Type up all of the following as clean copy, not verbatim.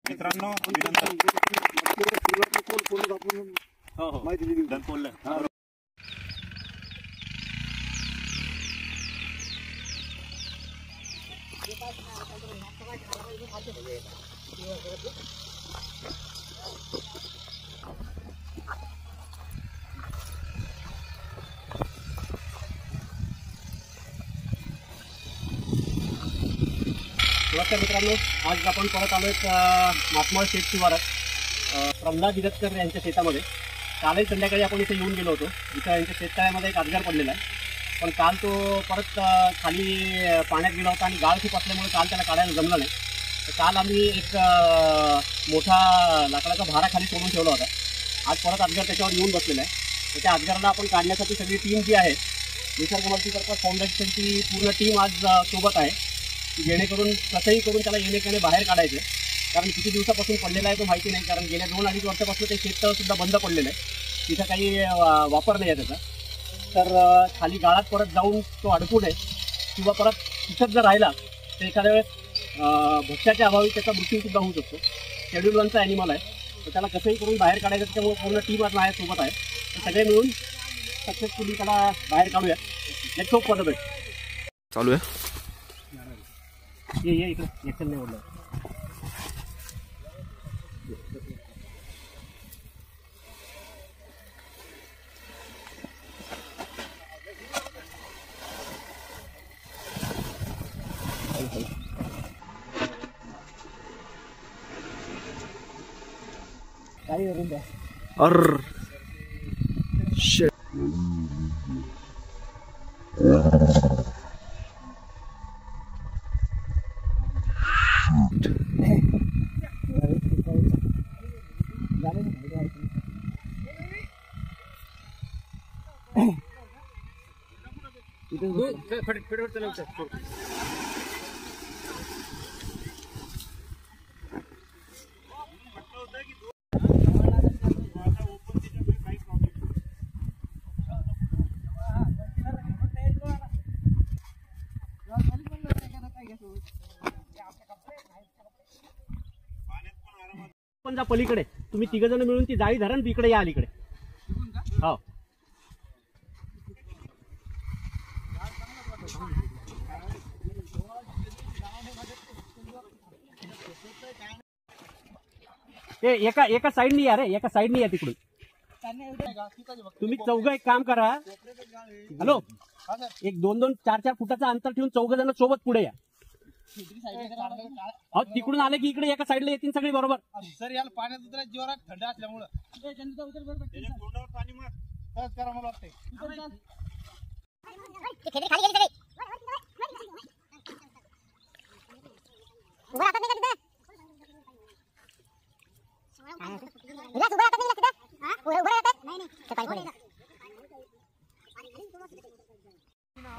मित्रांनो माहिती दिली. नमस्कार मित्रांनो, आज आपण परत आलो एक मातमळ शेत शिवारात प्रल्हाद जिरतकर यांच्या शेतामध्ये. कालही संध्याकाळी आपण इथे येऊन गेलो होतो. इथं यांच्या शेततळ्यामध्ये एक अजगर पडलेला आहे, पण काल तो परत खाली पाण्यात गेला होता आणि गाळ खूप असल्यामुळे काल त्याला काढायला जमलं नाही. तर काल आम्ही एक मोठा लाकडाचा भारा खाली सोडून ठेवला होता. आज परत अजगर त्याच्यावर येऊन बसलेला आहे. तर त्या अजगराला आपण काढण्यासाठी सगळी टीम जी आहे निसर्ग मल्टीपर्पज फाउंडेशनची पूर्ण टीम आज सोबत आहे, जेणेकरून कसंही करून त्याला येणे बाहेर काढायचं. कारण किती दिवसापासून पडलेला आहे तो माहिती नाही, कारण गेल्या 2-2.5 वर्षापासून ते शेततळंसुद्धा बंद पडलेलं आहे. तिथं काही वापर नाही आहे त्याचा. तर खाली गाळात परत जाऊन तो अडकू नये किंवा परत तिथंच जर राहिला तर एखाद्या वेळेस भक्ष्याच्या अभावी त्याचा मृत्यूसुद्धा होऊ शकतो. शेड्यूल 1चा ॲनिमल आहे, तर त्याला कसंही करून बाहेर काढायचं. त्याच्यामुळे पूर्ण टीम आज माझ्यासोबत आहे. तर सगळे मिळून सक्सेसफुली त्याला बाहेर काढूया. Let's hope for the best. चालू आहे. ये इकडे ॲक्शन नाही बोललं. काही करून द्या. अर शिट. पण जा पलीकडे, तुम्ही 3 जण मिळून ती जाळी धरा आणि इकडे या अलीकडे. हो एका साईडनी या रे, एका साईडनी या तिकडून. तुम्ही 4 एक काम करा. हॅलो, एक 2-2, 4-4 फुटाचं अंतर ठेवून 4 जण सोबत पुढे या. तिकडून आले की इकडे एका साईडला येतील सगळे बरोबर. सर याला पाण्यात उतरायचं जोरात थंड असल्यामुळं पाणी मार करा मला वाटतंय.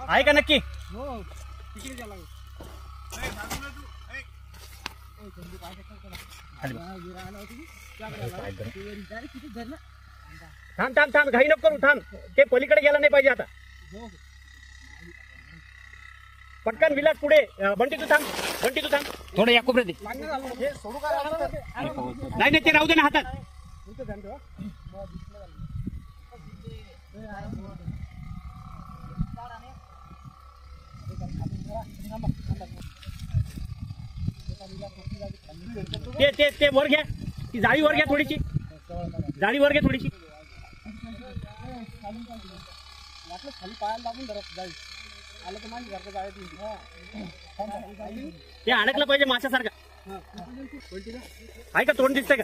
आहे का नक्की? थांब घाई नको करू. थांब, ते पलीकडे गेला नाही पाहिजे. आता पटकन विलास पुढे. बंटी तू थांब थोडं या कोपऱ्यात. नाही ते राहू दे ना हातात. ते वर घ्या, ती जाळी वर घ्या थोडीशी. ते अडकलं पाहिजे माशासारखं. आहे का? तोंड दिसतंय का?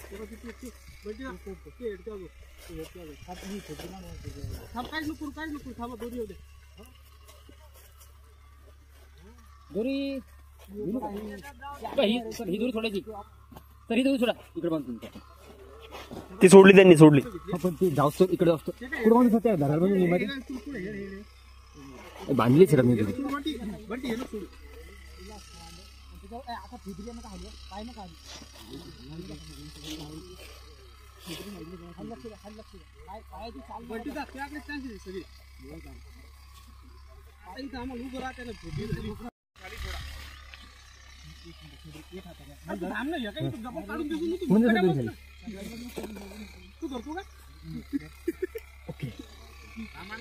दोरी ही दोरी सोडायची. तर ही दोरी सोडा. इकडे बांधून ती सोडली, त्यांनी सोडली. पण ती जाऊस्तो इकडे असतो. कुठे बांधून होत्या धरामध्ये बांधलीच सर मी.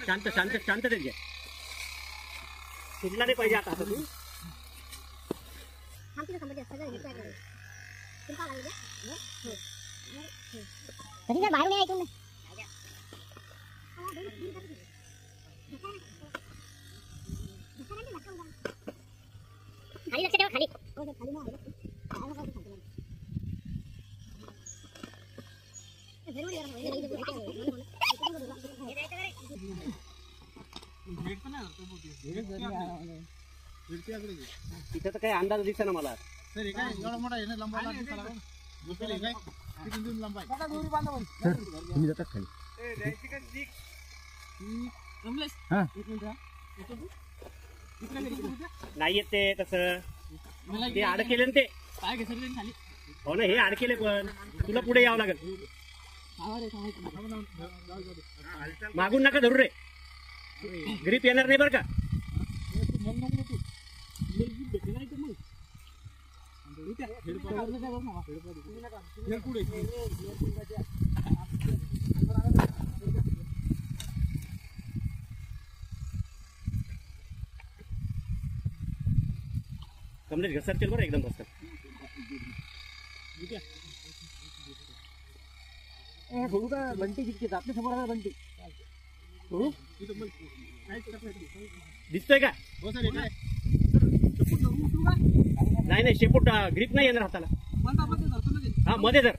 शांत शांत शांततेत घ्या. सुटला नाही पाहिजे आता तू. बाहेरून ऐकून खाली लक्ष ठेवा. खाली तिथे तर काही अंदाज दिसत ना मला. सर हे काय एवढा मोठा आहे ना लंबाला दिसायला लागला. दुसरं हे काय किती दूर लंबा आहे. तुम्ही जातात खाली. नाही येत ते तसं. ते अडकेले ना ते. हो ना, हे अडकेले पण तुला पुढे यावं लागेल. मागून नका धरू रे, ग्रीप येणार नाही बरं का. कमलेश घसरतील बरं एकदम बसतात. बंटी किती आपल्या समोर बंटी दिसतोय का? हो सर हे काय नाही नाही, शेपूट ग्रीप नाही येणार हाताला. हा मध्ये जर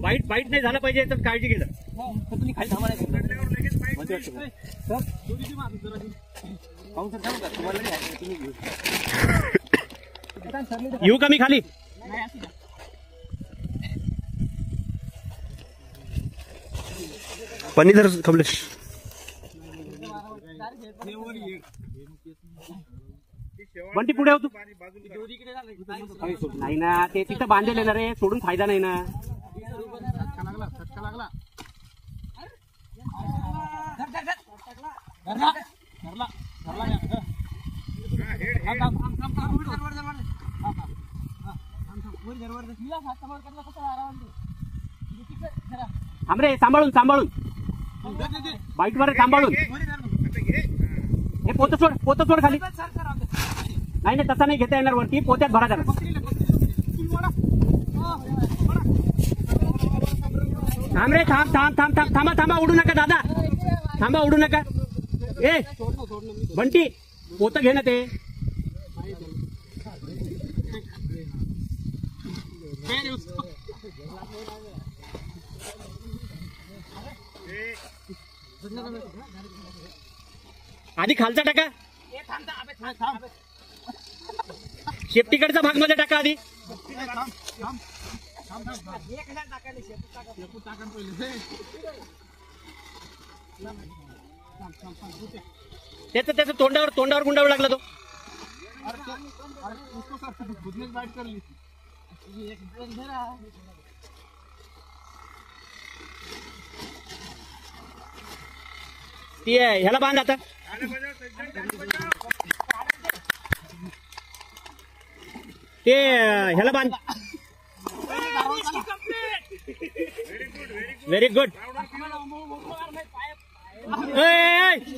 बाईट बाईट नाही झाला पाहिजे तर काळजी घे. तुम्ही खाली थांबा येऊ का मी खाली? पाणी धर कमलेश. बंटी पुढे होतो. नाही ना, ते तिथं बांधलेलं ना रे, सोडून फायदा नाही ना. फटका लागला. थांब रे, सांभाळून सांभाळून बाईट वर सांभाळून. हे पोत सोड खाली. नाही नाही, तसा नाही घेता येणार वरती, पोत्यात भरा त्याला. थांब रे, थांब थांब थांब थांब थांबा थांबा, उडू नका दादा, थांबा उडू नका. ए बंटी, पोत घे ना ते. आधी खालचा टाका, शेपटीकडचा भाग मध्ये टाका आधी. त्याचं तोंडावर गुंडावं लागला तो. ती ह्याला बांध आता. ते ह्याला बांध. Very good.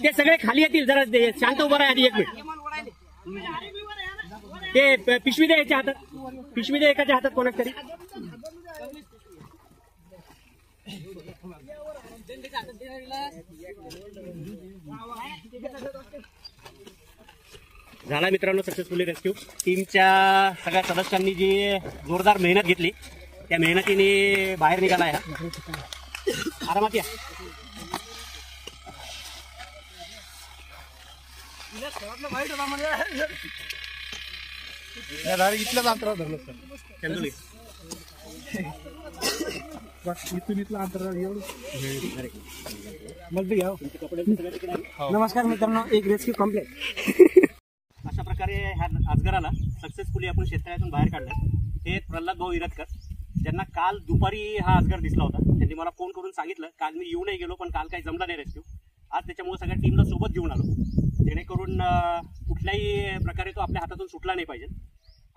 ते सगळे खाली येतील, जरा शांत उभा राहा आधी 1 मिनिट. ते पिशवी दे याच्या हातात, पिशवी दे एकाच्या हातात कोणाच तरी. झाला मित्रांनो सक्सेसफुली रेस्क्यू. टीमच्या सगळ्या सदस्यांनी जी जोरदार मेहनत घेतली, त्या मेहनतीने बाहेर निघाला आहे हा. आरामात या. इथल्याच अंतरावर धरलं सर. चंदुली इथून इथलं अंतरावर एवढं. नमस्कार मित्रांनो, एक रेस्क्यू कम्प्लीट. अशा प्रकारे ह्या अजगराला सक्सेसफुली आपण शेतकऱ्यातून बाहेर काढलं. हे प्रल्हाद भाऊ इरतकर, ज्यांना काल दुपारी हा अजगर दिसला होता. त्यांनी मला फोन करून सांगितलं, काल मी येऊ नाही गेलो, पण काल काही जमला नाही रेस्क्यू. आज त्याच्यामुळे सगळ्या टीमला सोबत घेऊन आलो, जेणेकरून कुठल्याही प्रकारे तो आपल्या हातातून सुटला नाही पाहिजे.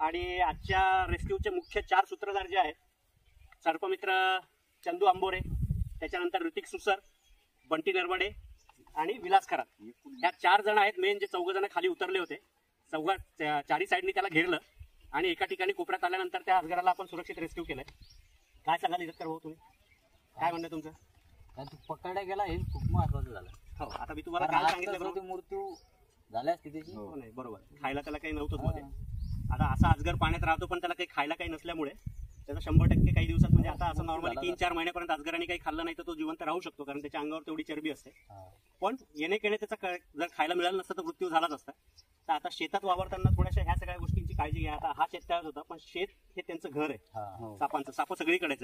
आणि आजच्या रेस्क्यूचे मुख्य 4 सूत्रधार जे आहेत, सर्पमित्र चंदू आंबोरे, त्याच्यानंतर ऋतिक सुसर, बंटी नरवडे आणि विलास खरात, ह्या 4 जण आहेत मेन, जे 4 जण खाली उतरले होते. चारही साईडनी त्याला घेरलं आणि एका ठिकाणी कोपऱ्यात आल्यानंतर त्या अजगराला आपण सुरक्षित रेस्क्यू केलंय. काय सांगाल इजतकर भाऊ तुम्ही, काय म्हणणं तुमचं? पकडला गेला हे खूप महत्वाचं झालं. हो, आता मी तुम्हाला काल सांगितलं मृत्यू झाल्या त्याची. हो नाही बरोबर, खायला त्याला काही नव्हतंच मध्ये. आता असा अजगर पाण्यात राहतो पण त्याला काही खायला काही नसल्यामुळे त्याचा 100% काही दिवसात, म्हणजे आता असं नॉर्मली 3-4 महिन्यापर्यंत अजगराने काही खाल्लं नाही तर तो जिवंत राहू शकतो, कारण त्याच्या अंगावर तेवढी चरबी असते. पण येणे त्याचा जर खायला मिळालं नसतं तर मृत्यू झालाच असता. तर आता शेतात वावरताना थोड्याशा ह्या सगळ्या गोष्टींची काळजी घ्या. आता हा शेततळाच होता, पण शेत हे त्यांचं घर आहे सापांचं. साप सगळीकडेच.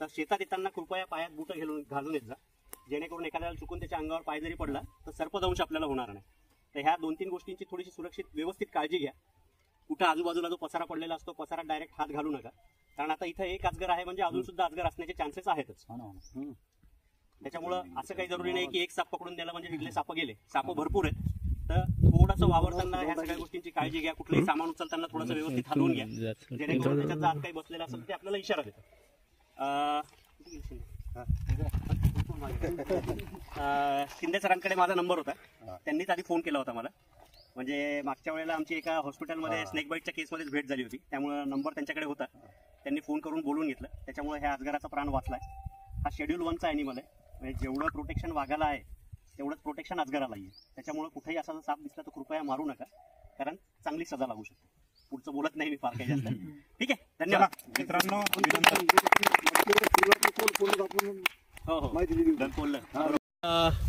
तर शेतात येताना कृपया पायात बुटं घालून येत जा, जेणेकरून एखाद्याला चुकून त्याच्या अंगावर पाय जरी पडला तर सर्पदंश आपल्याला होणार नाही. तर ह्या 2-3 गोष्टींची थोडीशी सुरक्षित व्यवस्थित काळजी घ्या. कुठं आजूबाजूला जो पसारा पडलेला असतो, पसारात डायरेक्ट हात घालू नका, कारण आता इथं एक अजगर आहे म्हणजे अजून सुद्धा अजगर असण्याचे चान्सेस आहेतच. त्याच्यामुळं असं काही जरुरी नाही की एक साप पकडून द्यायला म्हणजे तिथले साप गेले. साप भरपूर आहेत. तर थोडंसं वावरताना ह्या सगळ्या गोष्टींची काळजी घ्या. कुठलंही सामान उचलताना थोडंसं व्यवस्थित हलवून घ्या, जेणेकरून त्याच्यात आत काही बसलेला असेल ते आपल्याला इशारा देतो. शिंदे सरांकडे माझा नंबर होता, त्यांनीच आधी फोन केला होता मला. म्हणजे मागच्या वेळेला आमची एका हॉस्पिटलमध्ये स्नेक बाईटच्या केसमध्येच भेट झाली होती, त्यामुळे नंबर त्यांच्याकडे होता. त्यांनी फोन करून बोलून घेतलं, त्याच्यामुळे ह्या अजगराचा प्राण वाचलाय. हा शेड्यूल 1चा ॲनिमल आहे, म्हणजे जेवढं प्रोटेक्शन वाघाला आहे तेवढंच प्रोटेक्शन अजगराला आहे. त्याच्यामुळे कुठेही असा जर साप दिसला तर कृपया मारू नका, कारण चांगली सजा लागू शकते. पुढचं बोलत नाही मी फार काही जास्त. ठीक आहे, धन्यवाद मित्रांनो.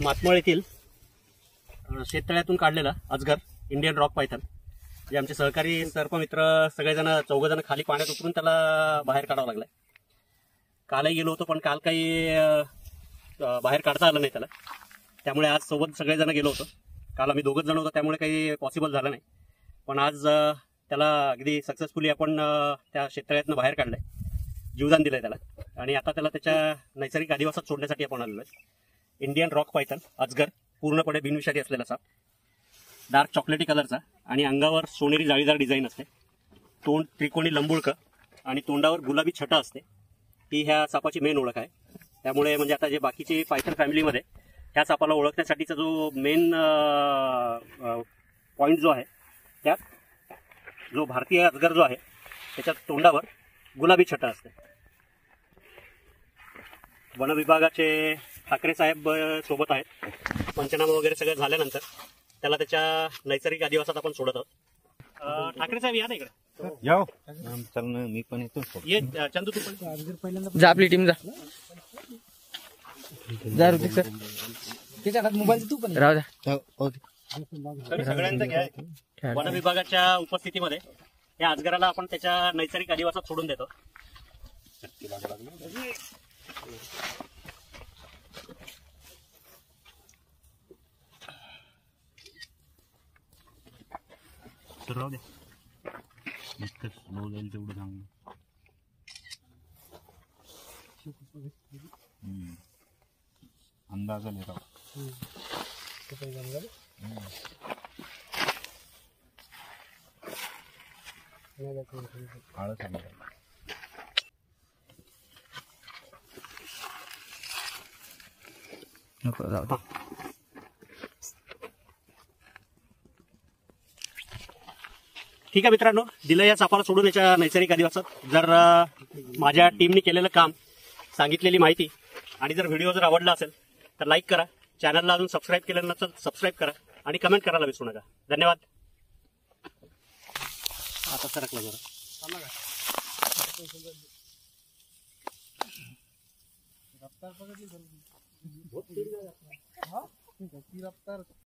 मातमळ येथील शेततळ्यातून काढलेला अजगर इंडियन रॉक पायथन, जे आमचे सहकारी सर्पमित्र सगळेजण 4 जण खाली पाण्यात उतरून त्याला बाहेर काढावं लागलाय. कालही गेलो होतो पण काल काही बाहेर काढता आलं नाही त्याला, त्यामुळे आज सोबत सगळेजण गेलो होतो. काल आम्ही 2च जण होतो, त्यामुळे काही पॉसिबल झालं नाही. पण आज त्याला अगदी सक्सेसफुली आपण त्या शेततळ्यातनं बाहेर काढलंय, जीवदान दिलंय त्याला. आणि आता त्याला त्याच्या नैसर्गिक अधिवासात सोडण्यासाठी आपण आलेलो आहे. इंडियन रॉक पायथन अजगर, पूर्णपणे बिनविषारी असलेला साप, डार्क चॉकलेटी कलरचा, आणि अंगावर सोनेरी जाळीदार डिझाईन असते. तोंड त्रिकोणी लंबुळकं आणि तोंडावर गुलाबी छटा असते. ही ह्या सापाची मेन ओळख आहे. त्यामुळे म्हणजे आता जे बाकीची पायथन फॅमिलीमध्ये ह्या सापाला ओळखण्यासाठीचा जो मेन पॉईंट जो आहे, त्यात जो भारतीय अजगर जो आहे त्याच्या तोंडावर गुलाबी छटा असते. वन विभागाचे ठाकरे साहेब सोबत आहेत. पंचनामा वगैरे सगळं झाल्यानंतर त्याला त्याच्या नैसर्गिक अधिवासात आपण सोडत आहोत. ठाकरे साहेब या ना इकडे. जाओ. चल ना, मी पण येतो. ये चंदू, तू पण जा, आपली टीम जा. जा ऋतिक सर, त्याच्या हातात मोबाईल तू पण राहू द्या. सगळ्यांचं घ्या. वन विभागाच्या उपस्थितीमध्ये या अजगराला आपण त्याच्या नैसर्गिक अधिवासात सोडून देतो. राहू दे, तेवढं सांग. अंदाज राव. नको, राहू दे. ठीक आहे मित्रांनो, दिलं या सापाला सोडून याच्या नैसर्गिक अधिवासात. जर माझ्या टीमने केलेलं काम, सांगितलेली माहिती आणि जर व्हिडिओ जर आवडला असेल तर लाईक करा. चॅनलला अजून सबस्क्राईब केलं नसेल सबस्क्राईब करा आणि कमेंट करायला विसरू नका. धन्यवाद. आता सरकला जरा.